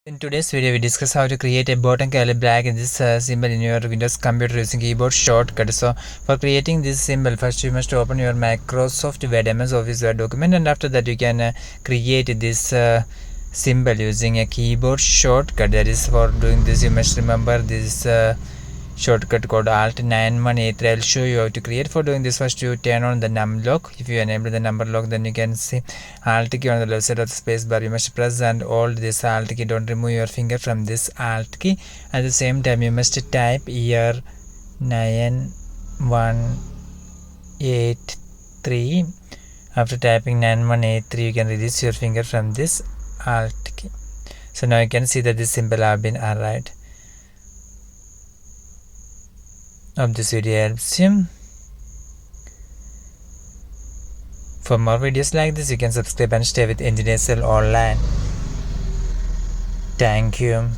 In today's video, we discuss how to create a bottom color black in this symbol in your Windows computer using keyboard shortcut. So, for creating this symbol, first you must open your Microsoft Word MS Office Word document, and after that you can create this symbol using a keyboard shortcut. That is, for doing this, you must remember this shortcut code Alt 9183. I'll show you how to create. For doing this, first you turn on the num lock. If you enable the number lock, then you can see Alt key on the left side of the space bar. You must press and hold this Alt key. Don't remove your finger from this Alt key. At the same time, you must type here 9183. After typing 9183, you can release your finger from this Alt key. So now you can see that this symbol have been arrived. Hope this video helps you. For more videos like this, you can subscribe and stay with Engineer Cell Online. Thank you.